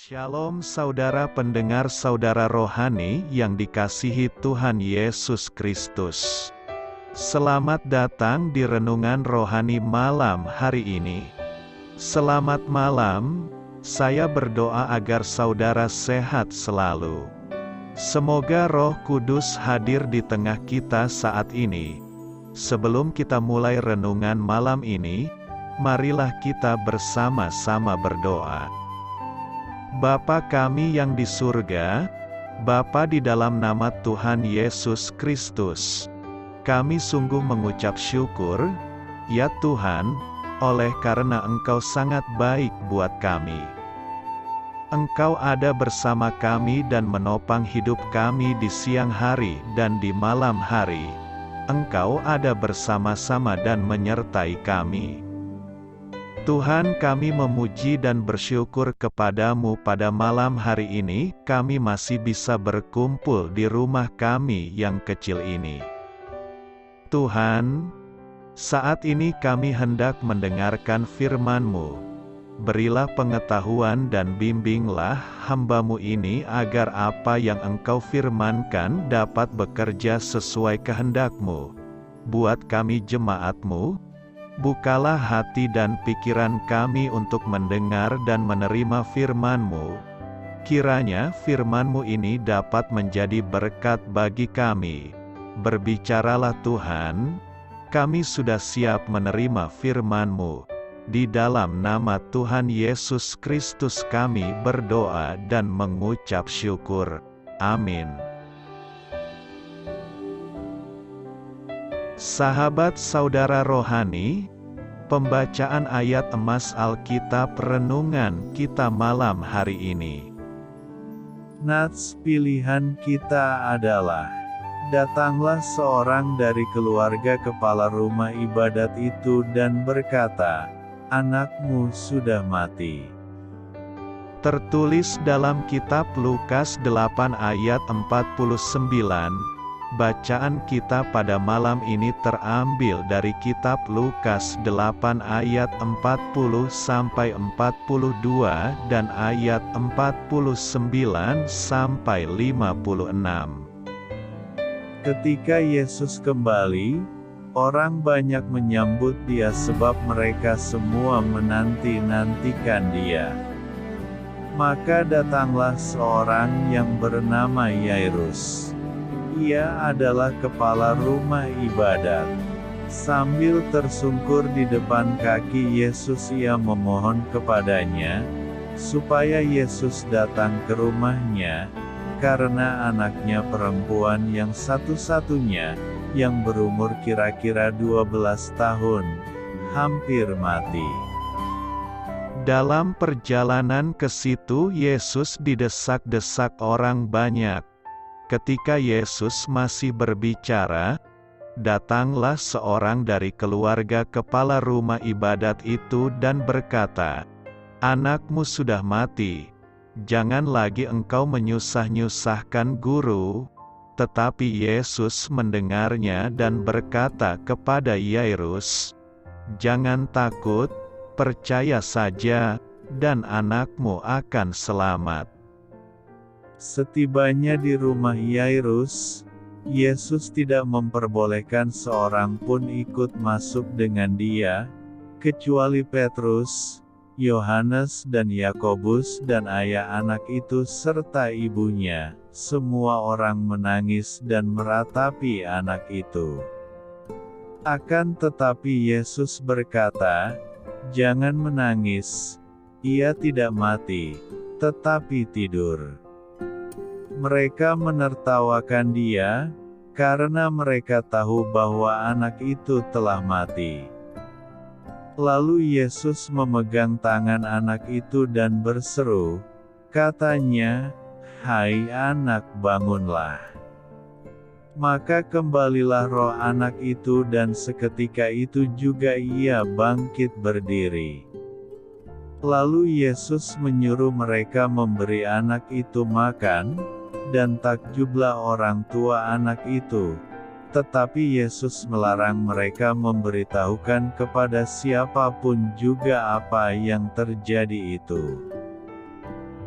Shalom saudara pendengar saudara rohani yang dikasihi Tuhan Yesus Kristus. Selamat datang di renungan rohani malam hari ini. Selamat malam, saya berdoa agar saudara sehat selalu. Semoga Roh Kudus hadir di tengah kita saat ini. Sebelum kita mulai renungan malam ini, marilah kita bersama-sama berdoa. Bapa kami yang di surga, Bapa di dalam nama Tuhan Yesus Kristus, kami sungguh mengucap syukur, ya Tuhan, oleh karena Engkau sangat baik buat kami. Engkau ada bersama kami dan menopang hidup kami di siang hari dan di malam hari. Engkau ada bersama-sama dan menyertai kami. Tuhan, kami memuji dan bersyukur kepadamu pada malam hari ini, kami masih bisa berkumpul di rumah kami yang kecil ini. Tuhan, saat ini kami hendak mendengarkan firman-Mu. Berilah pengetahuan dan bimbinglah hamba-Mu ini agar apa yang Engkau firmankan dapat bekerja sesuai kehendak-Mu. Buat kami jemaat-Mu, bukalah hati dan pikiran kami untuk mendengar dan menerima firman-Mu. Kiranya firman-Mu ini dapat menjadi berkat bagi kami. Berbicaralah Tuhan, kami sudah siap menerima firman-Mu. Di dalam nama Tuhan Yesus Kristus kami berdoa dan mengucap syukur. Amin. Sahabat saudara rohani, pembacaan ayat emas Alkitab renungan kita malam hari ini. Nats pilihan kita adalah, datanglah seorang dari keluarga kepala rumah ibadat itu dan berkata, anakmu sudah mati. Tertulis dalam kitab Lukas 8 ayat 49. Bacaan kita pada malam ini terambil dari kitab Lukas 8 ayat 40-42 dan ayat 49-56. Ketika Yesus kembali, orang banyak menyambut Dia sebab mereka semua menanti-nantikan Dia. Maka datanglah seorang yang bernama Yairus. Ia adalah kepala rumah ibadat. Sambil tersungkur di depan kaki Yesus, ia memohon kepadanya, supaya Yesus datang ke rumahnya, karena anaknya perempuan yang satu-satunya, yang berumur kira-kira 12 tahun, hampir mati. Dalam perjalanan ke situ Yesus didesak-desak orang banyak. Ketika Yesus masih berbicara, datanglah seorang dari keluarga kepala rumah ibadat itu dan berkata, anakmu sudah mati, jangan lagi engkau menyusah-nyusahkan guru. Tetapi Yesus mendengarnya dan berkata kepada Yairus, jangan takut, percaya saja, dan anakmu akan selamat. Setibanya di rumah Yairus, Yesus tidak memperbolehkan seorang pun ikut masuk dengan Dia, kecuali Petrus, Yohanes dan Yakobus dan ayah anak itu serta ibunya. Semua orang menangis dan meratapi anak itu. Akan tetapi Yesus berkata, jangan menangis, ia tidak mati, tetapi tidur. Mereka menertawakan Dia, karena mereka tahu bahwa anak itu telah mati. Lalu Yesus memegang tangan anak itu dan berseru, katanya, hai anak, bangunlah. Maka kembalilah roh anak itu dan seketika itu juga ia bangkit berdiri. Lalu Yesus menyuruh mereka memberi anak itu makan, dan takjublah orang tua anak itu. Tetapi Yesus melarang mereka memberitahukan kepada siapapun juga apa yang terjadi itu.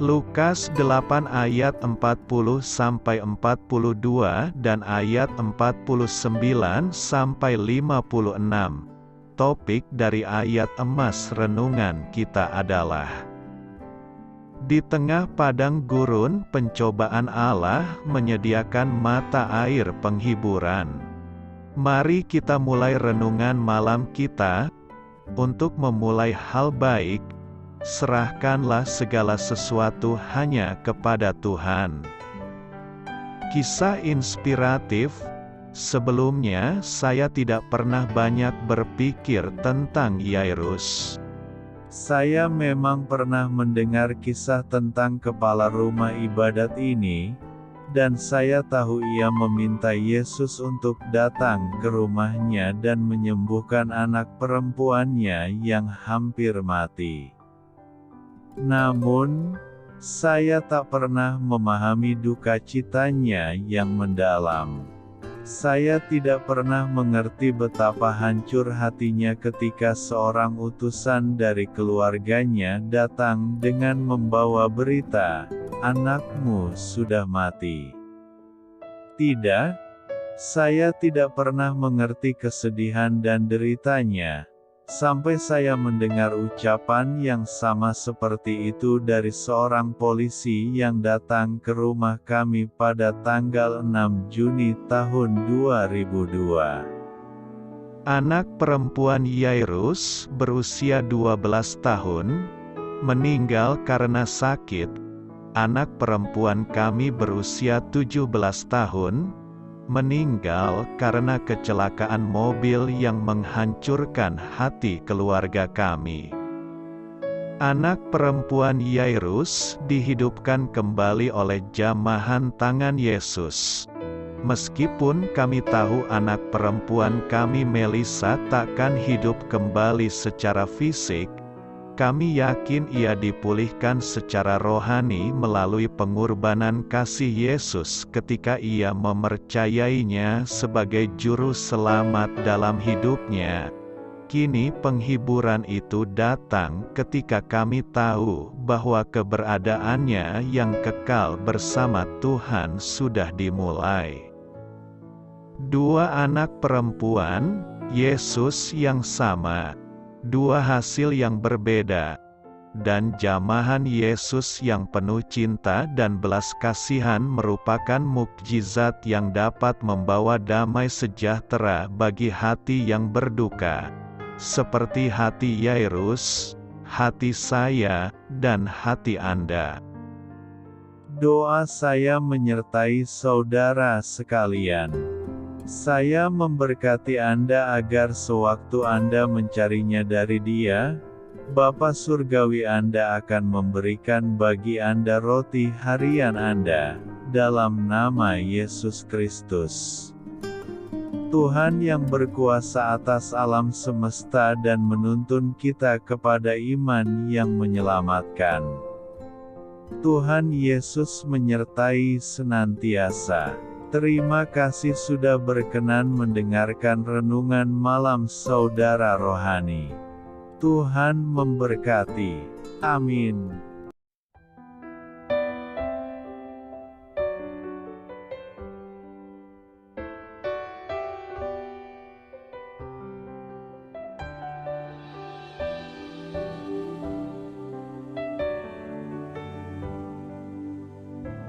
Lukas 8 ayat 40-42 dan ayat 49-56. Topik dari ayat emas renungan kita adalah: di tengah padang gurun pencobaan, Allah menyediakan mata air penghiburan. Mari kita mulai renungan malam kita. Untuk memulai hal baik, serahkanlah segala sesuatu hanya kepada Tuhan. Kisah inspiratif. Sebelumnya saya tidak pernah banyak berpikir tentang Yairus. Saya memang pernah mendengar kisah tentang kepala rumah ibadat ini, dan saya tahu ia meminta Yesus untuk datang ke rumahnya dan menyembuhkan anak perempuannya yang hampir mati. Namun, saya tak pernah memahami duka citanya yang mendalam. Saya tidak pernah mengerti betapa hancur hatinya ketika seorang utusan dari keluarganya datang dengan membawa berita, "Anakmu sudah mati." Tidak, saya tidak pernah mengerti kesedihan dan deritanya, sampai saya mendengar ucapan yang sama seperti itu dari seorang polisi yang datang ke rumah kami pada tanggal 6 Juni tahun 2002. Anak perempuan Yairus, berusia 12 tahun, meninggal karena sakit. Anak perempuan kami berusia 17 tahun, meninggal karena kecelakaan mobil yang menghancurkan hati keluarga kami. Anak perempuan Yairus dihidupkan kembali oleh jamahan tangan Yesus. Meskipun kami tahu anak perempuan kami Melissa takkan hidup kembali secara fisik, kami yakin ia dipulihkan secara rohani melalui pengorbanan kasih Yesus ketika ia mempercayainya sebagai juru selamat dalam hidupnya. Kini penghiburan itu datang ketika kami tahu bahwa keberadaannya yang kekal bersama Tuhan sudah dimulai. Dua anak perempuan, Yesus yang sama. Dua hasil yang berbeda, dan jamahan Yesus yang penuh cinta dan belas kasihan merupakan mukjizat yang dapat membawa damai sejahtera bagi hati yang berduka, seperti hati Yairus, hati saya, dan hati Anda. Doa saya menyertai saudara sekalian. Saya memberkati Anda agar sewaktu Anda mencarinya dari Dia, Bapa Surgawi Anda akan memberikan bagi Anda roti harian Anda, dalam nama Yesus Kristus. Tuhan yang berkuasa atas alam semesta dan menuntun kita kepada iman yang menyelamatkan. Tuhan Yesus menyertai senantiasa. Terima kasih sudah berkenan mendengarkan renungan malam saudara rohani. Tuhan memberkati. Amin.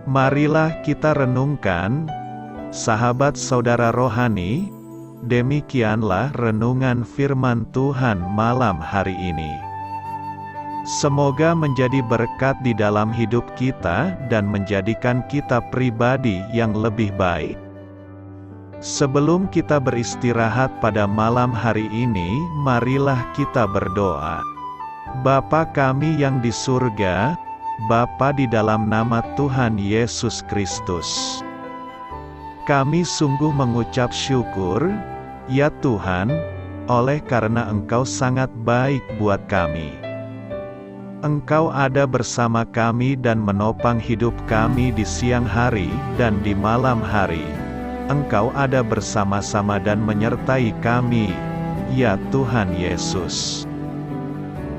Marilah kita renungkan, sahabat saudara rohani, demikianlah renungan firman Tuhan malam hari ini. Semoga menjadi berkat di dalam hidup kita dan menjadikan kita pribadi yang lebih baik. Sebelum kita beristirahat pada malam hari ini, marilah kita berdoa. Bapa kami yang di surga, Bapa di dalam nama Tuhan Yesus Kristus, kami sungguh mengucap syukur, ya Tuhan, oleh karena Engkau sangat baik buat kami. Engkau ada bersama kami dan menopang hidup kami di siang hari dan di malam hari. Engkau ada bersama-sama dan menyertai kami, ya Tuhan Yesus.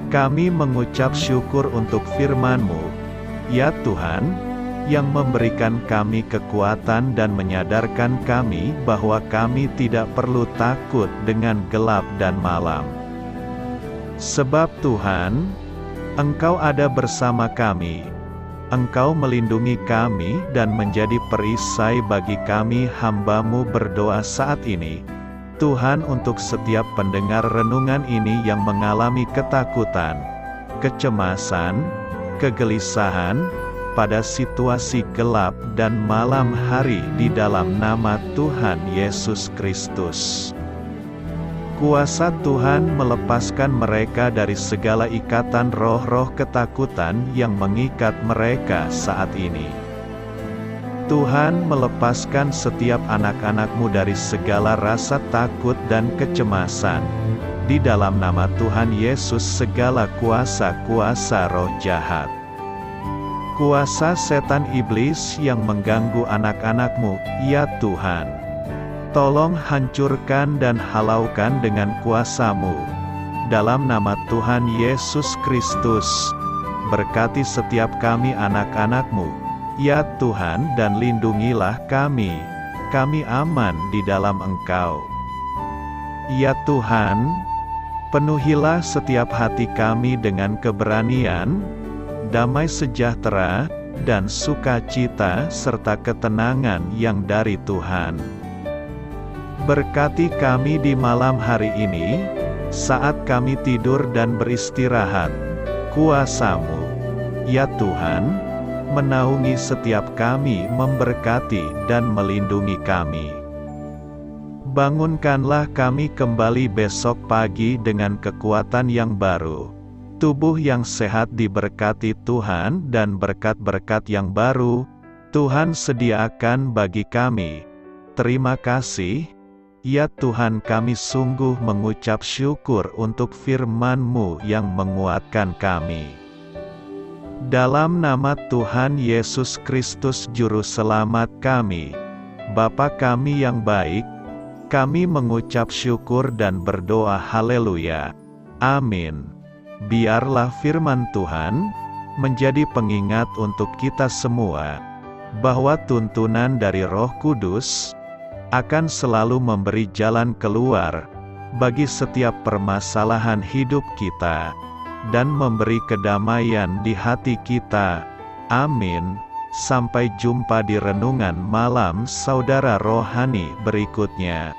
Kami mengucap syukur untuk firman-Mu, Ya Tuhan, yang memberikan kami kekuatan dan menyadarkan kami bahwa kami tidak perlu takut dengan gelap dan malam. Sebab Tuhan, Engkau ada bersama kami. Engkau melindungi kami dan menjadi perisai bagi kami hamba-Mu berdoa saat ini. Tuhan, untuk setiap pendengar renungan ini yang mengalami ketakutan, kecemasan, kegelisahan, pada situasi gelap dan malam hari di dalam nama Tuhan Yesus Kristus. Kuasa Tuhan melepaskan mereka dari segala ikatan roh-roh ketakutan yang mengikat mereka saat ini. Tuhan melepaskan setiap anak-anak-Mu dari segala rasa takut dan kecemasan. Di dalam nama Tuhan Yesus segala kuasa-kuasa roh jahat, kuasa setan iblis yang mengganggu anak-anak-Mu, ya Tuhan, tolong hancurkan dan halaukan dengan kuasa-Mu. Dalam nama Tuhan Yesus Kristus, berkati setiap kami anak-anak-Mu, ya Tuhan, dan lindungilah kami aman di dalam Engkau. Ya Tuhan, penuhilah setiap hati kami dengan keberanian, damai sejahtera, dan sukacita serta ketenangan yang dari Tuhan. Berkati kami di malam hari ini, saat kami tidur dan beristirahat. Kuasa-Mu, ya Tuhan, menaungi setiap kami, memberkati dan melindungi kami. Bangunkanlah kami kembali besok pagi dengan kekuatan yang baru, tubuh yang sehat diberkati Tuhan, dan berkat-berkat yang baru Tuhan sediakan bagi kami. Terima kasih, ya Tuhan, kami sungguh mengucap syukur untuk firman-Mu yang menguatkan kami. Dalam nama Tuhan Yesus Kristus Juru Selamat kami, Bapa kami yang baik, kami mengucap syukur dan berdoa haleluya. Amin. Biarlah firman Tuhan menjadi pengingat untuk kita semua, bahwa tuntunan dari Roh Kudus akan selalu memberi jalan keluar bagi setiap permasalahan hidup kita, dan memberi kedamaian di hati kita. Amin. Sampai jumpa di renungan malam saudara rohani berikutnya.